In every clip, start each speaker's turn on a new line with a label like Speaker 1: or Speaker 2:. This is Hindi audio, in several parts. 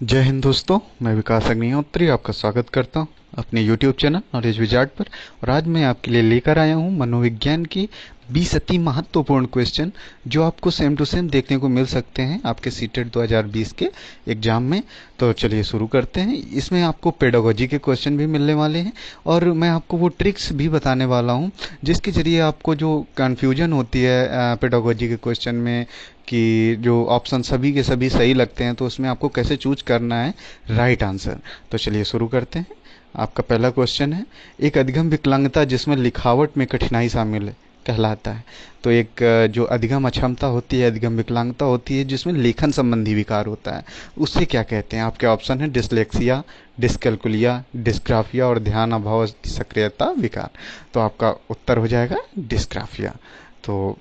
Speaker 1: जय हिंद दोस्तों, मैं विकास अग्निहोत्री आपका स्वागत करता हूं अपने YouTube चैनल नॉलेज विजार्ड पर। और आज मैं आपके लिए लेकर आया हूं मनोविज्ञान की 20 अति महत्वपूर्ण क्वेश्चन जो आपको सेम टू सेम देखने को मिल सकते हैं आपके सीटेट 2020 के एग्जाम में। तो चलिए शुरू करते हैं। इसमें आपको पेडागोजी के क्वेश्चन भी मिलने वाले हैं और मैं आपको वो ट्रिक्स भी बताने वाला हूं जिसके जरिए आपको जो कन्फ्यूजन होती है पेडागोजी के क्वेश्चन में कि जो ऑप्शन सभी के सभी सही लगते हैं तो उसमें आपको कैसे चूज करना है राइट आंसर। तो चलिए शुरू करते हैं। आपका पहला क्वेश्चन है, एक अधिगम विकलांगता जिसमें लिखावट में कठिनाई शामिल है कहलाता है। तो एक जो अधिगम अक्षमता होती है, अधिगम विकलांगता होती है जिसमें लेखन संबंधी विकार होता है, उससे क्या कहते हैं? आपके ऑप्शन है डिसलेक्सिया, डिस्कैल्कुलिया, डिस्ग्राफिया और ध्यान अभाव सक्रियता विकार। तो आपका उत्तर हो जाएगा डिस्ग्राफिया। तो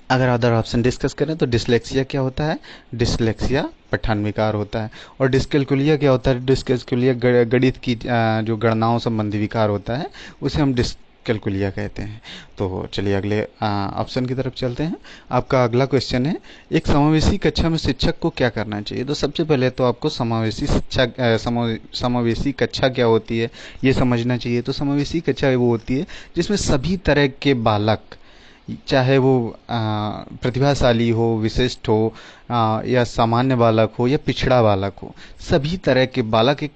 Speaker 1: अगर अदर ऑप्शन डिस्कस करें तो डिसलेक्सिया क्या होता है? डिसलेक्सिया पठन विकार होता है। और डिस्कैल्कुलिया क्या होता है? डिस्कैल्कुलिया गणित की जो गणनाओं संबंधी विकार होता है उसे हम डिस्कैल्कुलिया कहते हैं। तो चलिए अगले ऑप्शन की तरफ चलते हैं। आपका अगला क्वेश्चन है, एक समावेशी कक्षा में शिक्षक को क्या करना चाहिए? तो सबसे पहले तो आपको समावेशी शिक्षा समावेशी कक्षा क्या होती है ये समझना चाहिए। तो समावेशी कक्षा वो होती है जिसमें सभी तरह के बालक, चाहे वो प्रतिभाशाली हो, विशिष्ट हो, या सामान्य बालक हो या पिछड़ा बालक हो, सभी तरह के बालक एक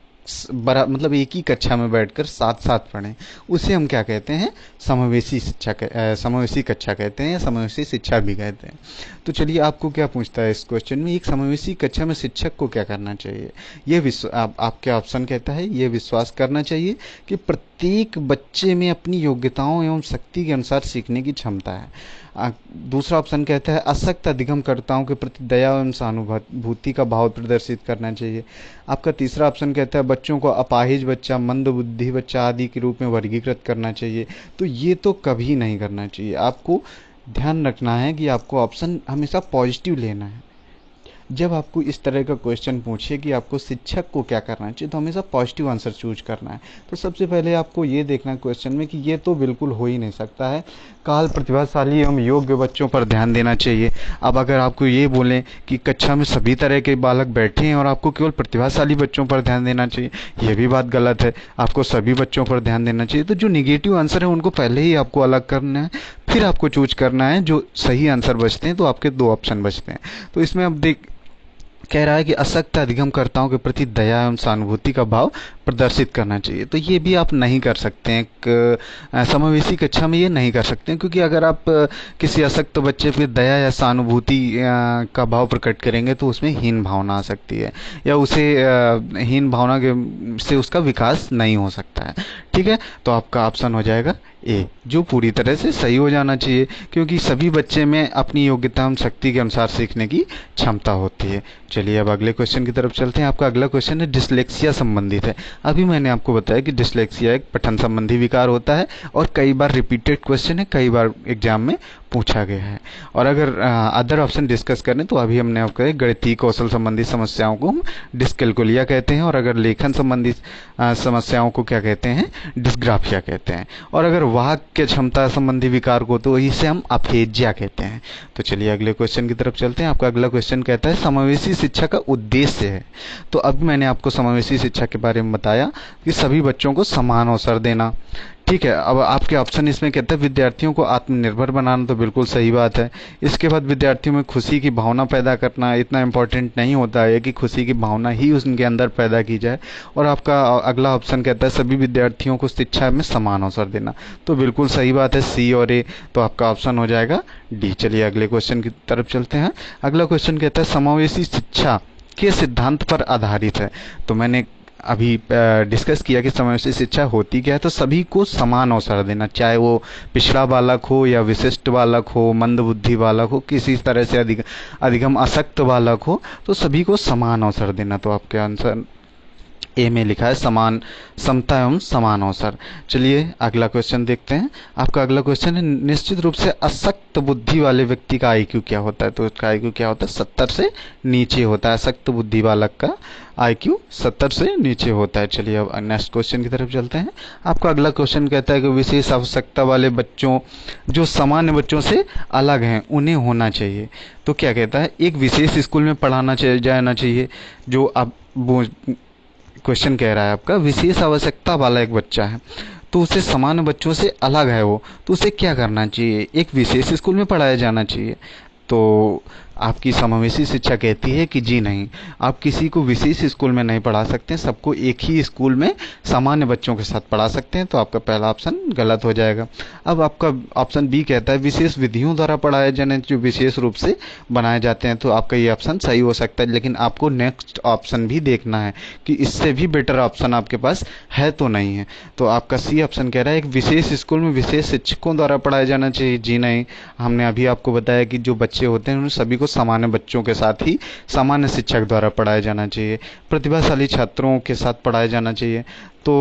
Speaker 1: बड़ा मतलब एक ही कक्षा में बैठकर साथ साथ पढ़ें, उसे हम क्या कहते हैं? समावेशी शिक्षा समावेशी कक्षा कहते हैं या समावेशी शिक्षा भी कहते हैं। तो चलिए आपको क्या पूछता है इस क्वेश्चन में, एक समावेशी कक्षा में शिक्षक को क्या करना चाहिए? ये आपके ऑप्शन कहता है ये विश्वास करना चाहिए कि प्रत्येक बच्चे में अपनी योग्यताओं एवं शक्ति के अनुसार सीखने की क्षमता है। दूसरा ऑप्शन कहता है अशक्त अधिगमकर्ताओं के प्रति दया एवं सहानुभूति का भाव प्रदर्शित करना चाहिए। आपका तीसरा ऑप्शन कहता है बच्चों को अपाहिज बच्चा, मंद बुद्धि बच्चा आदि के रूप में वर्गीकृत करना चाहिए। तो ये तो कभी नहीं करना चाहिए। आपको ध्यान रखना है कि आपको ऑप्शन हमेशा पॉजिटिव लेना है। जब आपको इस तरह का क्वेश्चन पूछे कि आपको शिक्षक को क्या करना चाहिए तो हमेशा पॉजिटिव आंसर चूज करना है। तो सबसे पहले आपको ये देखना है क्वेश्चन में कि ये तो बिल्कुल हो ही नहीं सकता है, काल प्रतिभाशाली एवं योग्य बच्चों पर ध्यान देना चाहिए। अब अगर आपको ये बोलें कि कक्षा में सभी तरह के बालक बैठे हैं और आपको केवल प्रतिभाशाली बच्चों पर ध्यान देना चाहिए, ये भी बात गलत है। आपको सभी बच्चों पर ध्यान देना चाहिए। तो जो निगेटिव आंसर है उनको पहले ही आपको अलग करना है, फिर आपको चूज करना है जो सही आंसर बचते हैं। तो आपके दो ऑप्शन बचते हैं। तो इसमें अब कह रहा है कि अशक्त अधिगमकर्ताओं के प्रति दया एवं सहानुभूति का भाव प्रदर्शित करना चाहिए। तो ये भी आप नहीं कर सकते हैं, समावेशी कक्षा में ये नहीं कर सकते हैं, क्योंकि अगर आप किसी अशक्त बच्चे पे दया या सहानुभूति का भाव प्रकट करेंगे तो उसमें हीन भावना आ सकती है या उसे हीन भावना के से उसका विकास नहीं हो सकता है। ठीक है, तो आपका ऑप्शन हो जाएगा ए, जो पूरी तरह से सही हो जाना चाहिए, क्योंकि सभी बच्चे में अपनी योग्यता एवं शक्ति के अनुसार सीखने की क्षमता होती है। चलिए अब अगले क्वेश्चन की तरफ चलते हैं। आपका अगला क्वेश्चन है डिसलेक्सिया संबंधित है। अभी मैंने आपको बताया कि डिसलेक्सिया एक पठन संबंधी विकार होता है और कई बार रिपीटेड क्वेश्चन है, कई बार एग्जाम में पूछा गया है। और अगर अदर ऑप्शन डिस्कस करें तो अभी हमने आपको गणितीय कौशल संबंधी समस्याओं को हम डिस्कैल्कुलिया कहते हैं, और अगर लेखन संबंधी समस्याओं को क्या कहते हैं? डिस्ग्राफिया कहते हैं। और अगर वाक्य क्षमता संबंधी विकार को तो इसे हम अफेजिया कहते हैं। तो चलिए अगले क्वेश्चन की तरफ चलते हैं। आपका अगला क्वेश्चन कहता है समावेशी शिक्षा का उद्देश्य है। तो अभी मैंने आपको समावेशी शिक्षा के बारे में बताया कि सभी बच्चों को समान अवसर देना। ठीक है, अब आपके ऑप्शन इसमें कहते हैं विद्यार्थियों को आत्मनिर्भर बनाना। तो बिल्कुल सही बात है। इसके बाद विद्यार्थियों में खुशी की भावना पैदा करना, इतना इम्पोर्टेंट नहीं होता है कि खुशी की भावना ही उनके अंदर पैदा की जाए। और आपका अगला ऑप्शन कहता है सभी विद्यार्थियों को शिक्षा में समान अवसर देना। तो बिल्कुल सही बात है, सी और ए। तो आपका ऑप्शन हो जाएगा डी। चलिए अगले क्वेश्चन की तरफ चलते हैं। अगला क्वेश्चन कहता है समावेशी शिक्षा के सिद्धांत पर आधारित है। तो मैंने अभी डिस्कस किया कि समावेशी शिक्षा होती क्या है। तो सभी को समान अवसर देना, चाहे वो पिछड़ा बालक हो या विशिष्ट बालक हो, मंद बुद्धि बालक हो, किसी तरह से अधिगम अशक्त बालक हो, तो सभी को समान अवसर देना। तो आपके आंसर ए में लिखा है समान समता एवं समान अवसर। चलिए अगला क्वेश्चन देखते हैं। आपका अगला क्वेश्चन है निश्चित रूप से अशक्त बुद्धि वाले व्यक्ति का आईक्यू क्या होता है? तो उसका आईक्यू क्या होता है? 70 से नीचे होता है। अशक्त बुद्धि बालक का आईक्यू 70 से नीचे होता है। चलिए अब नेक्स्ट क्वेश्चन की तरफ चलते हैं। आपका अगला क्वेश्चन कहता है कि विशेष आवश्यकता वाले बच्चों जो सामान्य बच्चों से अलग हैं उन्हें होना चाहिए। तो क्या कहता है? एक विशेष स्कूल में पढ़ाना जाना चाहिए जो अब वो क्वेश्चन कह रहा है आपका, विशेष आवश्यकता वाला एक बच्चा है तो उसे सामान्य बच्चों से अलग है वो, तो उसे क्या करना चाहिए? एक विशेष स्कूल में पढ़ाया जाना चाहिए? तो आपकी समावेशी शिक्षा कहती है कि जी नहीं, आप किसी को विशेष स्कूल में नहीं पढ़ा सकते, सबको एक ही स्कूल में सामान्य बच्चों के साथ पढ़ा सकते हैं। तो आपका पहला ऑप्शन गलत हो जाएगा। अब आपका ऑप्शन बी कहता है विशेष विधियों द्वारा पढ़ाए जाने जो विशेष रूप से बनाए जाते हैं, तो आपका ये ऑप्शन सही हो सकता है, लेकिन आपको नेक्स्ट ऑप्शन भी देखना है कि इससे भी बेटर ऑप्शन आपके पास है तो नहीं है। तो आपका सी ऑप्शन कह रहा है एक विशेष स्कूल में विशेष शिक्षकों द्वारा पढ़ाया जाना चाहिए। जी नहीं, हमने अभी आपको बताया कि जो बच्चे होते हैं उन सभी को सामान्य बच्चों के साथ ही सामान्य शिक्षक द्वारा पढ़ाया जाना चाहिए, प्रतिभाशाली छात्रों के साथ पढ़ाया जाना चाहिए। तो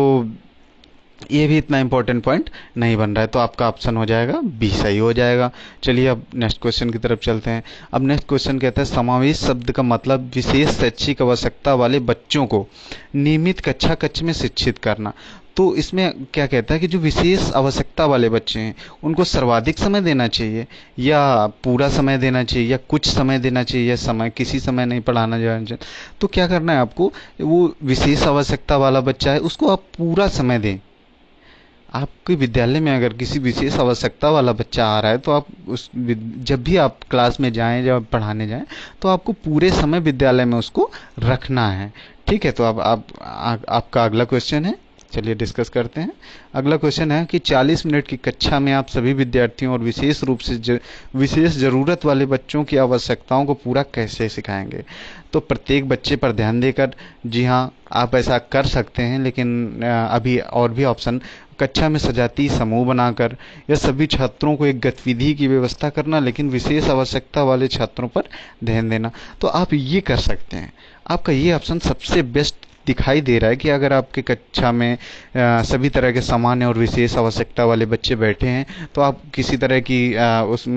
Speaker 1: ये भी इतना इंपॉर्टेंट पॉइंट नहीं बन रहा है, तो आपका ऑप्शन हो जाएगा बी सही हो जाएगा। चलिए अब नेक्स्ट क्वेश्चन की तरफ चलते हैं। अब नेक्स्ट क्वेश्चन कहता है समावेश शब्द का मतलब विशेष शैक्षिक आवश्यकता वाले बच्चों को नियमित कक्षा कक्ष में शिक्षित करना। तो इसमें क्या कहता है कि जो विशेष आवश्यकता वाले बच्चे हैं उनको सर्वाधिक समय देना चाहिए, या पूरा समय देना चाहिए, या कुछ समय देना चाहिए, या समय किसी समय नहीं पढ़ाना जाना चाहिए? तो क्या करना है आपको, वो विशेष आवश्यकता वाला बच्चा है उसको आप पूरा समय दें। आपके विद्यालय में अगर किसी विशेष आवश्यकता वाला बच्चा आ रहा है तो आप जब भी आप क्लास में जाएं, जब पढ़ाने जाएं, तो आपको पूरे समय विद्यालय में उसको रखना है। ठीक है, तो अब आपका अगला क्वेश्चन है, चलिए डिस्कस करते हैं। अगला क्वेश्चन है कि 40 मिनट की कक्षा में आप सभी विद्यार्थियों और विशेष रूप से विशेष ज़रूरत वाले बच्चों की आवश्यकताओं को पूरा कैसे सिखाएंगे? तो प्रत्येक बच्चे पर ध्यान देकर, जी हाँ आप ऐसा कर सकते हैं, लेकिन अभी और भी ऑप्शन, कक्षा में सजाती समूह बनाकर, या सभी छात्रों को एक गतिविधि की व्यवस्था करना लेकिन विशेष आवश्यकता वाले छात्रों पर ध्यान देना। तो आप ये कर सकते हैं। आपका ये ऑप्शन सबसे बेस्ट दिखाई दे रहा है कि अगर आपके कक्षा में सभी तरह के सामान्य और विशेष आवश्यकता वाले बच्चे बैठे हैं तो आप किसी तरह की उस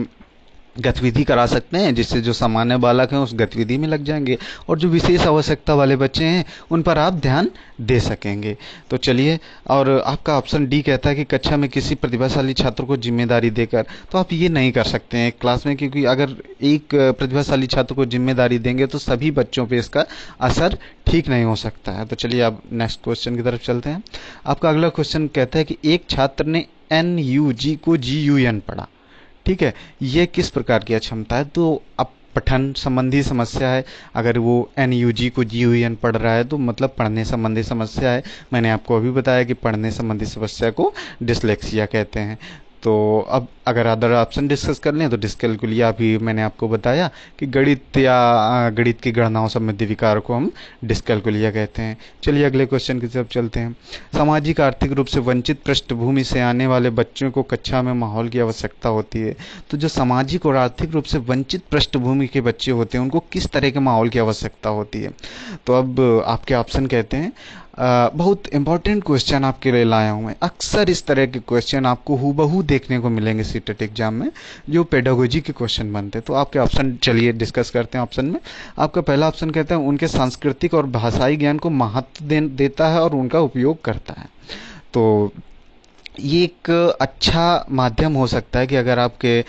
Speaker 1: गतिविधि करा सकते हैं जिससे जो सामान्य बालक हैं उस गतिविधि में लग जाएंगे, और जो विशेष आवश्यकता वाले बच्चे हैं उन पर आप ध्यान दे सकेंगे। तो चलिए, और आपका ऑप्शन डी कहता है कि कक्षा में किसी प्रतिभाशाली छात्र को जिम्मेदारी देकर। तो आप ये नहीं कर सकते हैं क्लास में, क्योंकि अगर एक प्रतिभाशाली छात्र को जिम्मेदारी देंगे तो सभी बच्चों पे इसका असर ठीक नहीं हो सकता है। तो चलिए अब नेक्स्ट क्वेश्चन की तरफ चलते हैं। आपका अगला क्वेश्चन कहता है कि एक छात्र ने NUG को GUN पढ़ा। ठीक है, ये किस प्रकार की अक्षमता है? तो अब पठन संबंधी समस्या है। अगर वो NUG को GUN पढ़ रहा है तो मतलब पढ़ने संबंधी समस्या है। मैंने आपको अभी बताया कि पढ़ने संबंधी समस्या को डिसलेक्सिया कहते हैं। तो अब अगर अदर ऑप्शन डिस्कस कर लें तो डिस्कैल्कुलिया भी मैंने आपको बताया कि गणित या गणित की गणनाओं संबंधी विकार को हम डिस्कैल्कुलिया कहते हैं। चलिए अगले क्वेश्चन की तरफ चलते हैं। सामाजिक आर्थिक रूप से वंचित पृष्ठभूमि से आने वाले बच्चों को कक्षा में माहौल की आवश्यकता होती है। तो जो सामाजिक और आर्थिक रूप से वंचित पृष्ठभूमि के बच्चे होते हैं उनको किस तरह के माहौल की आवश्यकता होती है? तो अब आपके ऑप्शन कहते हैं, बहुत इंपॉर्टेंट क्वेश्चन आपके लिए लाया हूं मैं। अक्सर इस तरह के क्वेश्चन आपको हूबहू देखने को मिलेंगे सीटेट एग्जाम में, जो पेडागोजी के क्वेश्चन बनते हैं। तो आपके ऑप्शन चलिए डिस्कस करते हैं। ऑप्शन में आपका पहला ऑप्शन कहता है उनके सांस्कृतिक और भाषाई ज्ञान को महत्व देता है और उनका उपयोग करता है। तो ये एक अच्छा माध्यम हो सकता है कि अगर आपके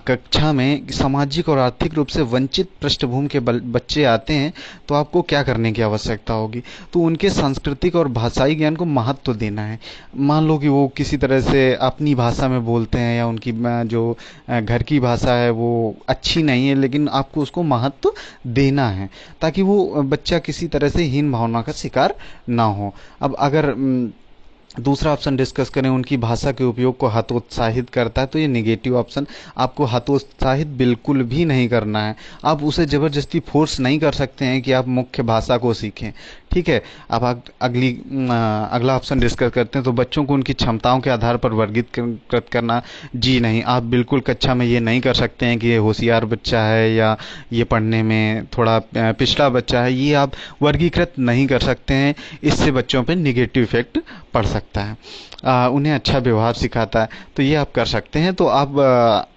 Speaker 1: कक्षा में सामाजिक और आर्थिक रूप से वंचित पृष्ठभूमि के बच्चे आते हैं तो आपको क्या करने की आवश्यकता होगी? तो उनके सांस्कृतिक और भाषाई ज्ञान को महत्व देना है। मान लो कि वो किसी तरह से अपनी भाषा में बोलते हैं या उनकी जो घर की भाषा है वो अच्छी नहीं है, लेकिन आपको उसको महत्व देना है ताकि वो बच्चा किसी तरह से हीन भावना का शिकार ना हो। अब अगर दूसरा ऑप्शन डिस्कस करें, उनकी भाषा के उपयोग को हतोत्साहित करता है, तो ये नेगेटिव ऑप्शन। आपको हतोत्साहित बिल्कुल भी नहीं करना है। आप उसे जबरदस्ती फोर्स नहीं कर सकते हैं कि आप मुख्य भाषा को सीखें। ठीक है, अब अगला ऑप्शन डिस्कस करते हैं। तो बच्चों को उनकी क्षमताओं के आधार पर वर्गीकृत करना। जी नहीं, आप बिल्कुल कक्षा में ये नहीं कर सकते हैं कि ये होशियार बच्चा है या ये पढ़ने में थोड़ा पिछड़ा बच्चा है। ये आप वर्गीकृत नहीं कर सकते हैं, इससे बच्चों पे निगेटिव इफेक्ट पड़ सकता है। उन्हें अच्छा व्यवहार सिखाता है, तो ये आप कर सकते हैं। तो आप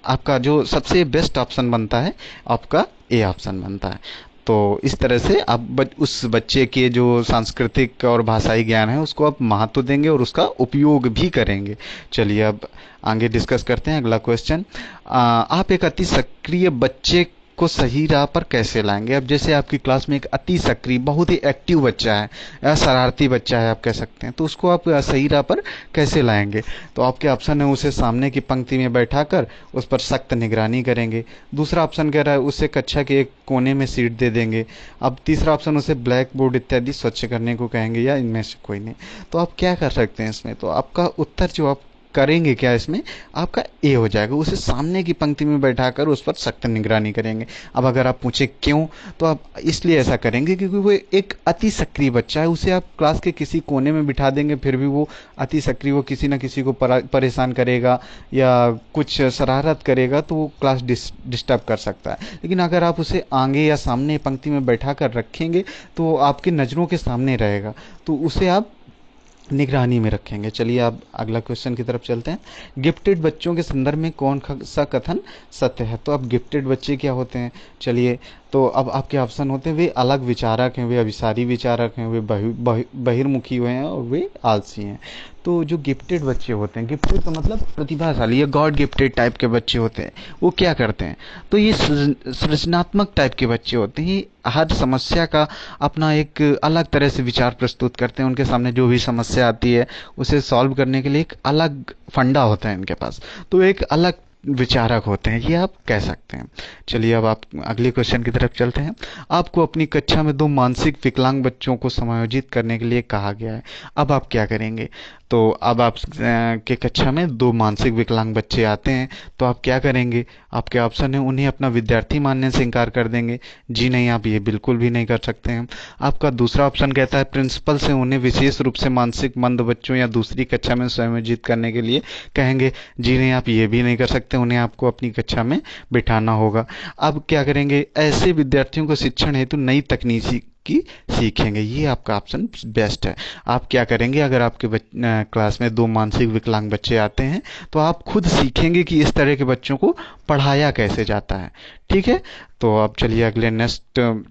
Speaker 1: आपका जो सबसे बेस्ट ऑप्शन बनता है आपका ए ऑप्शन बनता है। तो इस तरह से आप उस बच्चे के जो सांस्कृतिक और भाषाई ज्ञान है उसको आप महत्व देंगे और उसका उपयोग भी करेंगे। चलिए अब आगे डिस्कस करते हैं अगला क्वेश्चन। आप एक अति सक्रिय बच्चे को सही राह पर कैसे लाएंगे। अब जैसे आपकी क्लास में एक अति सक्रिय बहुत ही एक्टिव बच्चा है या शरारती बच्चा है आप कह सकते हैं, तो उसको आप सही राह पर कैसे लाएंगे। तो आपके ऑप्शन है उसे सामने की पंक्ति में बैठाकर उस पर सख्त निगरानी करेंगे। दूसरा ऑप्शन कह रहा है उसे कक्षा के एक कोने में सीट दे देंगे। अब तीसरा ऑप्शन उसे ब्लैक बोर्ड इत्यादि स्वच्छ करने को कहेंगे, या इनमें से कोई नहीं। तो आप क्या कर सकते हैं इसमें, तो आपका उत्तर जो आप करेंगे क्या इसमें, आपका ए हो जाएगा। उसे सामने की पंक्ति में बैठाकर उस पर सख्त निगरानी करेंगे। अब अगर आप पूछे क्यों, तो आप इसलिए ऐसा करेंगे क्योंकि वो एक अति सक्रिय बच्चा है। उसे आप क्लास के किसी कोने में बिठा देंगे फिर भी वो अति सक्रिय, वो किसी ना किसी को परेशान करेगा या कुछ शरारत करेगा, तो वो क्लास डिस्टर्ब कर सकता है। लेकिन अगर आप उसे आगे या सामने पंक्ति में बैठा कर रखेंगे तो वो आपकी नज़रों के सामने रहेगा, तो उसे आप निगरानी में रखेंगे। चलिए आप अगला क्वेश्चन की तरफ चलते हैं। गिफ्टेड बच्चों के संदर्भ में कौन सा कथन सत्य है। तो अब गिफ्टेड बच्चे क्या होते हैं, चलिए तो अब आपके ऑप्शन होते हैं वे अलग विचारक हैं, वे अभिसारी विचारक हैं, वे बहिर्मुखी हुए हैं और वे आलसी हैं। तो जो गिफ्टेड बच्चे होते हैं, गिफ्टेड तो मतलब प्रतिभाशाली या गॉड गिफ्टेड टाइप के बच्चे होते हैं, वो क्या करते हैं, तो ये सृजनात्मक टाइप के बच्चे होते हैं। ये हर समस्या का अपना एक अलग तरह से विचार प्रस्तुत करते हैं। उनके सामने जो भी समस्या आती है उसे सॉल्व करने के लिए एक अलग फंडा होता है इनके पास, तो एक अलग विचारक होते हैं, ये आप कह सकते हैं। चलिए अब आप अगले क्वेश्चन की तरफ चलते हैं। आपको अपनी कक्षा में 2 मानसिक विकलांग बच्चों को समायोजित करने के लिए कहा गया है। अब आप क्या करेंगे, तो अब आप के कक्षा में 2 मानसिक विकलांग बच्चे आते हैं, तो आप क्या करेंगे। आपके ऑप्शन है उन्हें अपना विद्यार्थी मानने से इनकार कर देंगे, जी नहीं आप ये बिल्कुल भी नहीं कर सकते हैं। आपका दूसरा ऑप्शन कहता है प्रिंसिपल से उन्हें विशेष रूप से मानसिक मंद बच्चों या दूसरी कक्षा में समायोजित करने के लिए कहेंगे, जी नहीं आप ये भी नहीं कर सकते, उन्हें आपको अपनी कक्षा में बिठाना होगा। अब क्या करेंगे, ऐसे विद्यार्थियों को शिक्षण हेतु नई तकनीकी की सीखेंगे, ये आपका ऑप्शन बेस्ट है। आप क्या करेंगे, अगर आपके क्लास में 2 मानसिक विकलांग बच्चे आते हैं तो आप खुद सीखेंगे कि इस तरह के बच्चों को पढ़ाया कैसे जाता है, ठीक है। तो अब चलिए अगले नेक्स्ट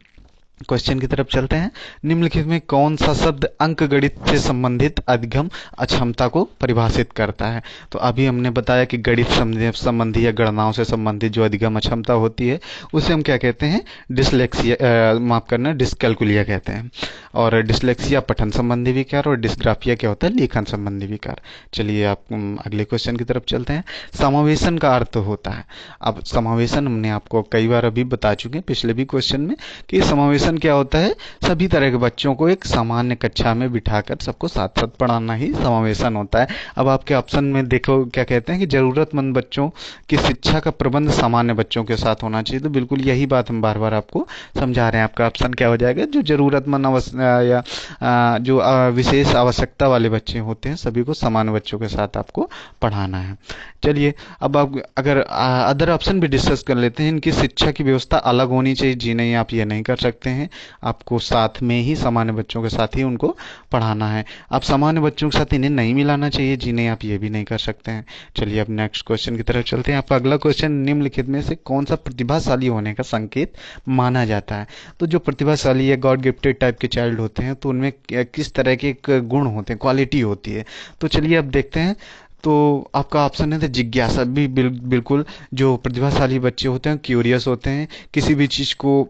Speaker 1: क्वेश्चन की तरफ चलते हैं। निम्नलिखित में कौन सा शब्द अंकगणित से संबंधित अधिगम अक्षमता को परिभाषित करता है। तो अभी हमने बताया कि गणित संबंधी या गणनाओं से संबंधित जो अधिगम अक्षमता होती है उसे हम क्या कहते हैं, डिसलेक्सिया, माफ करना, डिसकैलकुलिया कहते हैं। और डिसलेक्सिया पठन संबंधी विकार और डिस्ग्राफिया क्या होता है, लेखन संबंधी विकार। चलिए आप अगले क्वेश्चन की तरफ चलते हैं। समावेशन का अर्थ होता है। अब समावेशन हमने आपको कई बार अभी बता चुके हैं पिछले भी क्वेश्चन में कि समावेशन क्या होता है, सभी तरह के बच्चों को एक सामान्य कक्षा में बिठाकर सबको साथ साथ पढ़ाना ही समावेशन होता है। अब आपके ऑप्शन में देखो क्या कहते हैं कि जरूरतमंद बच्चों की शिक्षा का प्रबंध सामान्य बच्चों के साथ होना चाहिए, तो बिल्कुल यही बात हम बार बार आपको समझा रहे हैं। आपका ऑप्शन क्या हो जाएगा, जो जरूरतमंद या जो विशेष आवश्यकता वाले बच्चे होते हैं सभी को सामान्य बच्चों के साथ आपको पढ़ाना है। चलिए अब आप अगर अदर ऑप्शन भी डिस्कस कर लेते हैं। इनकी शिक्षा की व्यवस्था अलग होनी चाहिए, जी नहीं आप ये नहीं कर सकते हैं, आपको साथ में ही सामान्य बच्चों के साथ ही उनको पढ़ाना है। आप सामान्य बच्चों के साथ इन्हें नहीं मिलाना चाहिए, जी नहीं आप ये भी नहीं कर सकते हैं। चलिए अब नेक्स्ट क्वेश्चन की तरफ चलते हैं। आपका अगला क्वेश्चन, निम्नलिखित में से कौन सा प्रतिभाशाली होने का संकेत माना जाता है। तो जो प्रतिभाशाली या गॉड गिफ्टेड टाइप के चाइल्ड होते हैं तो उनमें किस तरह के गुण होते हैं, क्वालिटी होती है। तो चलिए अब देखते हैं। तो आपका ऑप्शन है जिज्ञासा भी बिल्कुल। जो प्रतिभाशाली बच्चे होते हैं क्यूरियस होते हैं, किसी भी चीज़ को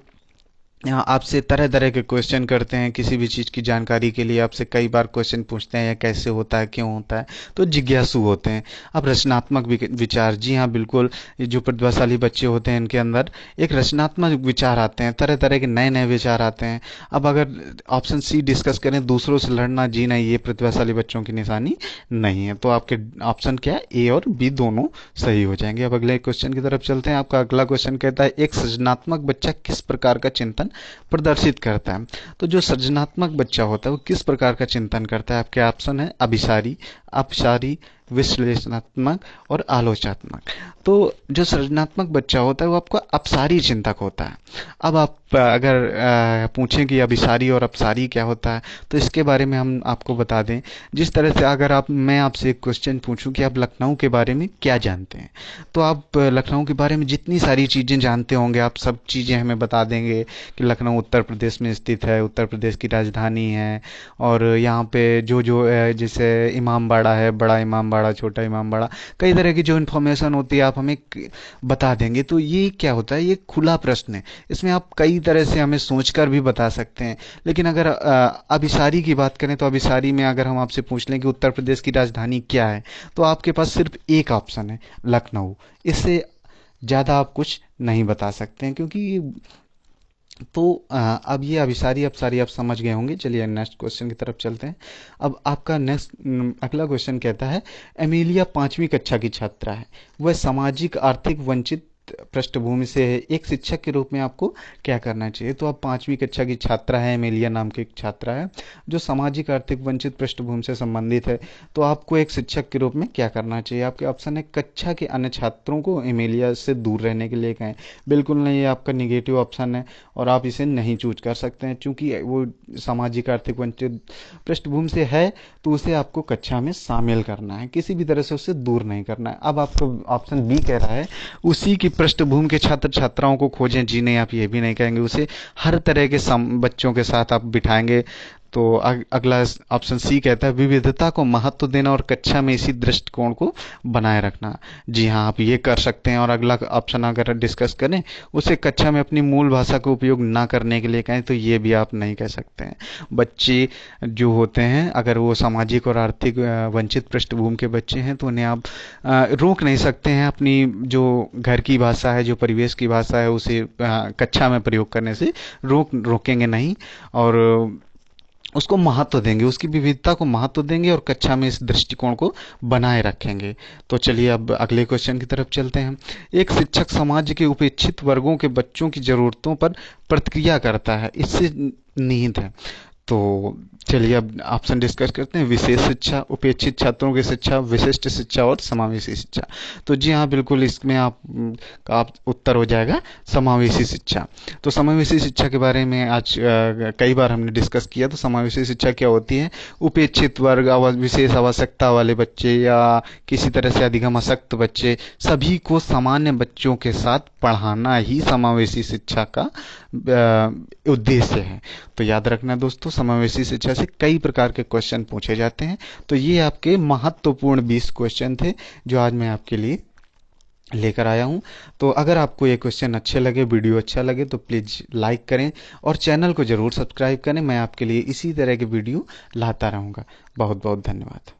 Speaker 1: आपसे तरह तरह के क्वेश्चन करते हैं, किसी भी चीज़ की जानकारी के लिए आपसे कई बार क्वेश्चन पूछते हैं, या कैसे होता है, क्यों होता है, तो जिज्ञासु होते हैं। अब रचनात्मक विचार, जी हाँ बिल्कुल, ये जो प्रतिभाशाली बच्चे होते हैं इनके अंदर एक रचनात्मक विचार आते हैं, तरह तरह के नए नए विचार आते हैं। अब अगर ऑप्शन सी डिस्कस करें, दूसरों से लड़ना, जी नहीं ये प्रतिभाशाली बच्चों की निशानी नहीं है। तो आपके ऑप्शन क्या है, ए और बी दोनों सही हो जाएंगे। अब अगले क्वेश्चन की तरफ चलते हैं। आपका अगला क्वेश्चन कहता है एक सृजनात्मक बच्चा किस प्रकार का चिंतन प्रदर्शित करता है। तो जो सृजनात्मक बच्चा होता है वो किस प्रकार का चिंतन करता है। आपके ऑप्शन है अभिसारी, अपसारी, विश्लेषणात्मक और आलोचनात्मक। तो जो सृजनात्मक बच्चा होता है वो आपका अपसारी चिंतक होता है। अब आप अगर पूछें कि अभिसारी और अपसारी क्या होता है तो इसके बारे में हम आपको बता दें। जिस तरह से अगर मैं आपसे एक क्वेश्चन पूछूं कि आप लखनऊ के बारे में क्या जानते हैं, तो आप लखनऊ के बारे में जितनी सारी चीज़ें जानते होंगे आप सब चीज़ें हमें बता देंगे कि लखनऊ उत्तर प्रदेश में स्थित है, उत्तर प्रदेश की राजधानी है, और यहाँ पे जो जो जैसे इमामबाड़ा है, बड़ा इमामबाड़ा बाड़ा, छोटा इमाम बाड़ा, कई तरह की जो इन्फॉर्मेशन होती है आप हमें बता देंगे। तो ये क्या होता है, ये खुला प्रश्न है, इसमें आप कई तरह से हमें सोचकर भी बता सकते हैं। लेकिन अगर अभिसारी की बात करें तो अभिसारी में अगर हम आपसे पूछ लें कि उत्तर प्रदेश की राजधानी क्या है, तो आपके पास सिर्फ एक ऑप्शन है, लखनऊ। इससे ज़्यादा आप कुछ नहीं बता सकते हैं, क्योंकि तो अब ये अभिसारी अपसारी आप समझ गए होंगे। चलिए नेक्स्ट क्वेश्चन की तरफ चलते हैं। अब आपका नेक्स्ट अगला क्वेश्चन कहता है, एमिलिया 5वीं कक्षा की छात्रा है, वह सामाजिक आर्थिक वंचित पृष्ठभूमि से है, एक शिक्षक के रूप में आपको क्या करना चाहिए। तो अब 5वीं कक्षा की छात्रा है, एमिलिया नाम की एक छात्रा है जो सामाजिक आर्थिक वंचित पृष्ठभूमि से संबंधित है। तो आपको एक शिक्षक के रूप में क्या करना चाहिए। आपके ऑप्शन है, कक्षा के अन्य छात्रों को एमिलिया से दूर रहने के लिए कहें। बिल्कुल नहीं, ये आपका निगेटिव ऑप्शन है और आप इसे नहीं चूज कर सकते हैं, क्योंकि वो सामाजिक आर्थिक वंचित पृष्ठभूमि से है तो उसे आपको कक्षा में शामिल करना है, किसी भी तरह से उससे दूर नहीं करना है। अब आपको ऑप्शन बी कह रहा है, उसी की पृष्ठभूमि के छात्र छात्राओं को खोजें। जी नहीं, आप ये भी नहीं कहेंगे, उसे हर तरह के बच्चों के साथ आप बिठाएंगे। तो अगला ऑप्शन सी कहता है, विविधता को महत्व देना और कक्षा में इसी दृष्टिकोण को बनाए रखना। जी हाँ, आप ये कर सकते हैं। और अगला ऑप्शन अगर डिस्कस करें, उसे कक्षा में अपनी मूल भाषा का उपयोग ना करने के लिए कहें, तो ये भी आप नहीं कह सकते हैं। बच्चे जो होते हैं, अगर वो सामाजिक और आर्थिक वंचित पृष्ठभूमि के बच्चे हैं, तो उन्हें आप रोक नहीं सकते हैं अपनी जो घर की भाषा है, जो परिवेश की भाषा है, उसे कक्षा में प्रयोग करने से रोकेंगे नहीं, और उसको महत्व देंगे, उसकी विविधता को महत्व देंगे और कक्षा में इस दृष्टिकोण को बनाए रखेंगे। तो चलिए अब अगले क्वेश्चन की तरफ चलते हैं। एक शिक्षक समाज के उपेक्षित वर्गों के बच्चों की जरूरतों पर प्रतिक्रिया करता है, इससे निहित है। तो चलिए अब ऑप्शन डिस्कस करते हैं, विशेष शिक्षा, उपेक्षित छात्रों की शिक्षा, विशिष्ट शिक्षा और समावेशी शिक्षा। तो जी हाँ, बिल्कुल इसमें आप उत्तर हो जाएगा समावेशी शिक्षा। तो समावेशी शिक्षा के बारे में आज कई बार हमने डिस्कस किया। तो समावेशी शिक्षा क्या होती है, उपेक्षित वर्ग, विशेष आवश्यकता वाले बच्चे या किसी तरह से अधिगम आसक्त बच्चे, सभी को सामान्य बच्चों के साथ पढ़ाना ही समावेशी शिक्षा का उद्देश्य है। तो याद रखना दोस्तों, समावेशी शिक्षा से कई प्रकार के क्वेश्चन पूछे जाते हैं। तो ये आपके महत्वपूर्ण 20 क्वेश्चन थे जो आज मैं आपके लिए लेकर आया हूं। तो अगर आपको ये क्वेश्चन अच्छे लगे, वीडियो अच्छा लगे, तो प्लीज़ लाइक करें और चैनल को ज़रूर सब्सक्राइब करें। मैं आपके लिए इसी तरह के वीडियो लाता रहूँगा। बहुत बहुत धन्यवाद।